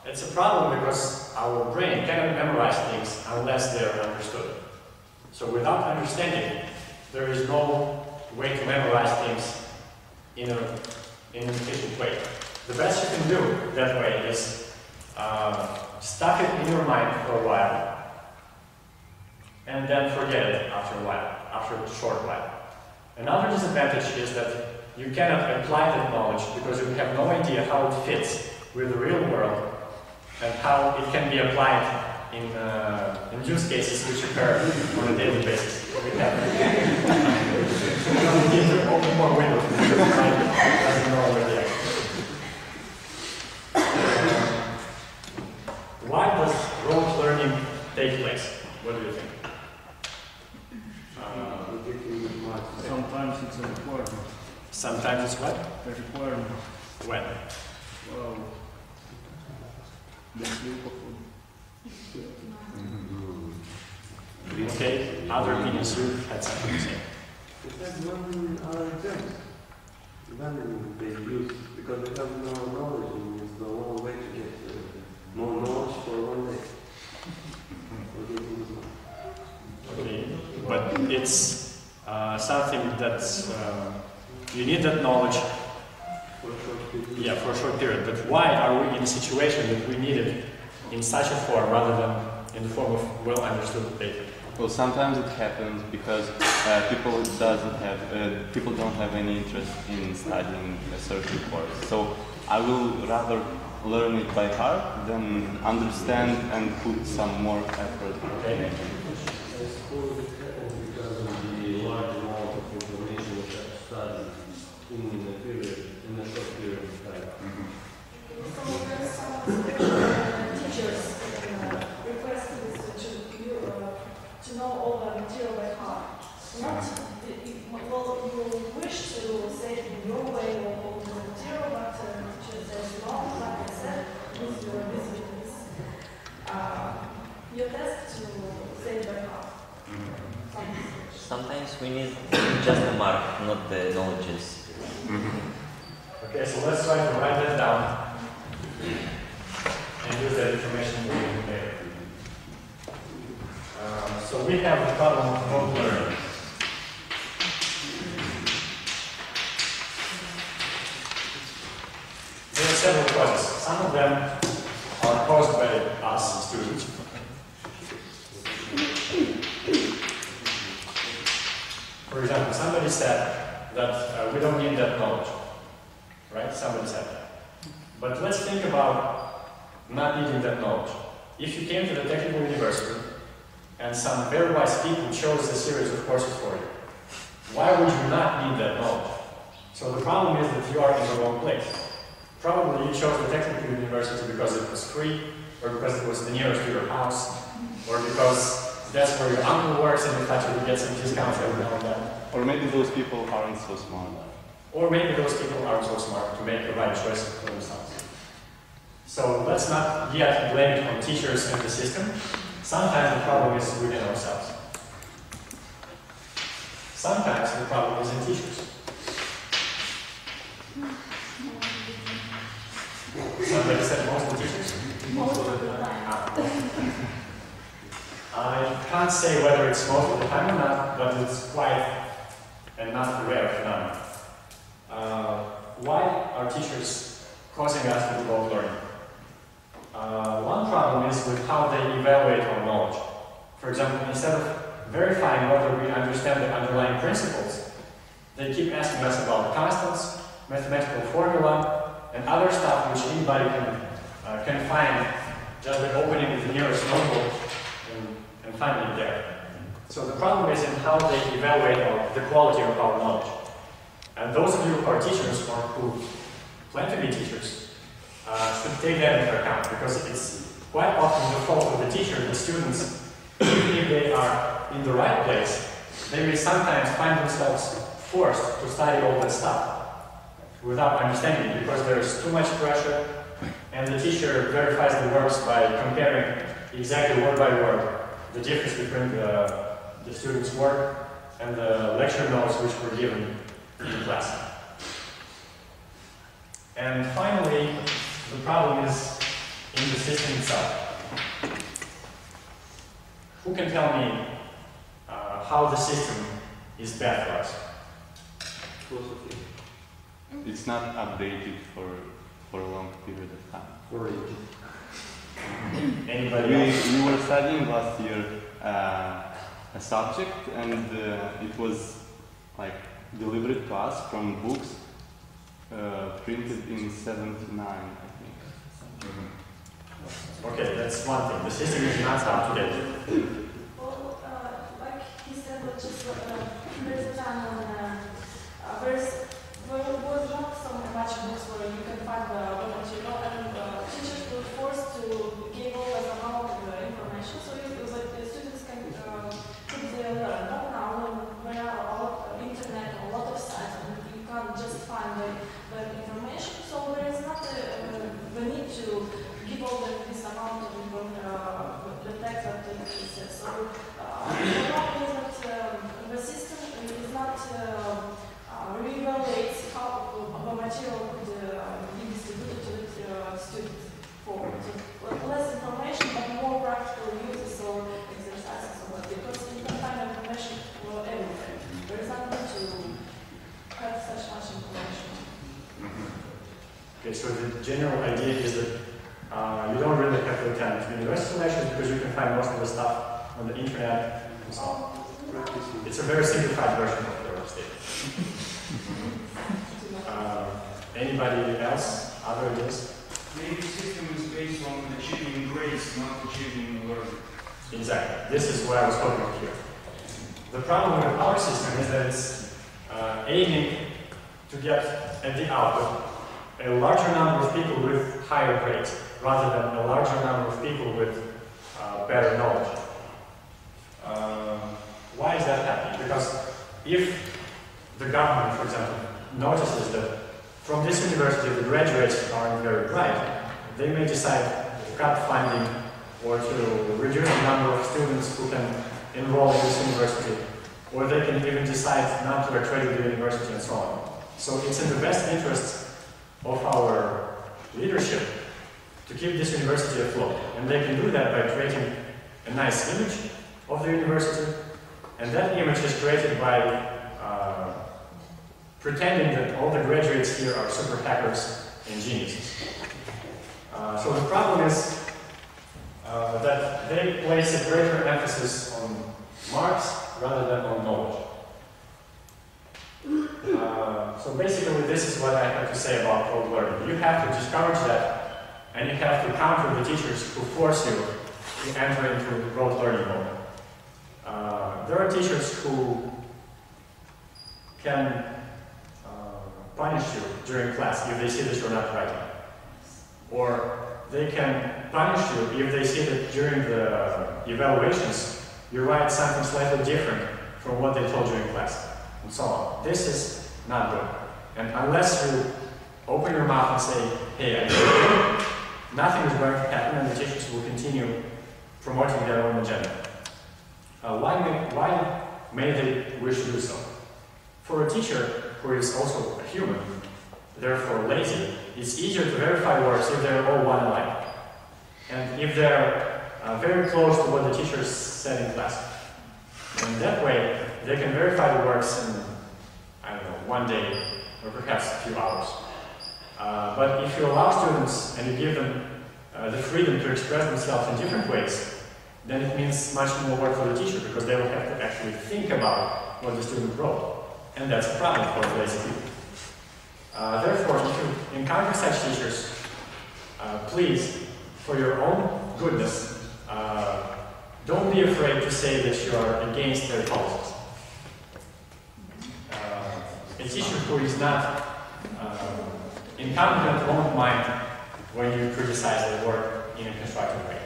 It's a problem because our brain cannot memorize things unless they are understood. So without understanding, there is no way to memorize things in an efficient way. The best you can do that way is stuff it in your mind for a while and then forget it after a while, after a short while. Another disadvantage is that you cannot apply that knowledge because you have no idea how it fits with the real world and how it can be applied in use cases which occur on a daily basis. We have to open more windows because your mind doesn't know where they are. Why does rote learning take place? What do you think? Sometimes it's a requirement. Sometimes it's what? A requirement. When? Well, Okay, other opinions, you had something to say. It's like when our exams, when they use, because they have no knowledge, and it's the only way to get more knowledge for one day. Okay, but it's something that's, you need that knowledge for a short period. But why are we in a situation that we need it in such a form rather than in the form of well-understood data? Well, sometimes it happens because people don't have any interest in studying a certain course. So I will rather learn it by heart than understand and put some more effort in it. I suppose it happens because of the large amount of information that are studied in a short period of time. Teachers requested to know all the material by heart. Not, well, you wish to say it in your way or all the material, but teacher says no, like I said, with your business. You test to say it by heart. Sometimes we need just a mark, not the knowledges. Okay, so let's try to write that down and use that information later. So we have the problem of rote learning. There are several causes. Some of them are caused by us students. For example, somebody said that we don't need that knowledge. Right? Somebody said that. But let's think about not needing that knowledge. If you came to the technical university and some very wise people chose a series of courses for you, why would you not need that knowledge? So the problem is that you are in the wrong place. Probably you chose the technical university because it was free, or because it was the nearest to your house, or because that's where your uncle works and you thought you would get some discounts every now and then. Or maybe those people aren't so smart. Or maybe those people aren't so smart to make the right choice for themselves. So let's not yet blame it on teachers and the system. Sometimes the problem is within ourselves. Sometimes the problem is in teachers. Somebody said most of the teachers? Most of the time. I can't say whether it's most of the time or not, but it's quite and not rare phenomenon. Why are teachers causing us to do rote learning? One problem is with how they evaluate our knowledge. For example, instead of verifying whether we understand the underlying principles, they keep asking us about constants, mathematical formula, and other stuff which anybody can find just by opening the nearest notebook and finding it there. So the problem is in how they evaluate the quality of our knowledge. And those of you who are teachers or who plan to be teachers should take that into account, because it's quite often the fault of the teacher. The students, even if they are in the right place, they may sometimes find themselves forced to study all that stuff without understanding it, because there's too much pressure, and the teacher verifies the works by comparing exactly word by word the difference between the student's work and the lecture notes which were given in class. And finally, the problem is in the system itself. Who can tell me how the system is bad for us? Philosophy. It's not updated for a long period of time. For it. Anybody else? We were studying last year a subject, and it was like delivered to us from books printed in '79, I think. Okay, that's one thing. The system is not up to date. Well, like he said, just there's a time when there was not so much books where you can find the material, and teachers were forced to give always amount of information, so it was like the students can learn. Not now, when there are a lot of internet, a lot of sites, and you can't just find the information, so there is not the need to give all this amount of the text that the teacher says. So the problem is that the system is not regulates how the material could be distributed to the students for less information but more practical uses or exercises or what, because you can find information everywhere. There is not need to have such much information. Okay, so the general idea is that you don't really have to attend university lectures because you can find most of the stuff on the internet and so on. It's a very simplified version of the statement. Anybody else? Other ideas? Maybe the system is based on achieving grades, not achieving learning. Exactly. This is what I was talking about here. The problem with our system is that it's aiming to get at the output a larger number of people with higher grades rather than a larger number of people with better knowledge. Why is that happening? Because if the government, for example, notices that from this university the graduates aren't very bright, they may decide to cut funding or to reduce the number of students who can enroll in this university, or they can even decide not to accredit the university and so on. So it's in the best interest of our leadership to keep this university afloat. And they can do that by creating a nice image of the university, and that image is created by pretending that all the graduates here are super hackers and geniuses. So the problem is that they place a greater emphasis on marks rather than on knowledge. So basically this is what I have to say about rote learning. You have to discourage that, and you have to counter the teachers who force you to enter into rote learning mode. There are teachers who can punish you during class if they see that you're not writing. Or they can punish you if they see that during the evaluations you write something slightly different from what they told you in class, and so on. This is not good. And unless you open your mouth and say, hey, I did it, nothing is going to happen, and the teachers will continue promoting their own agenda. Why may they wish to do so? For a teacher who is also a human, therefore lazy, it's easier to verify works if they're all one alike, and if they're very close to what the teacher said in class. And that way, they can verify the works in, I don't know, one day, or perhaps a few hours. But if you allow students and you give them the freedom to express themselves in different ways, then it means much more work for the teacher, because they will have to actually think about what the student wrote. And that's a problem for lazy people. Therefore, if you encounter such teachers, please, for your own goodness, don't be afraid to say that you are against their policies. A teacher who is not incompetent won't mind when you criticize their work in a constructive way.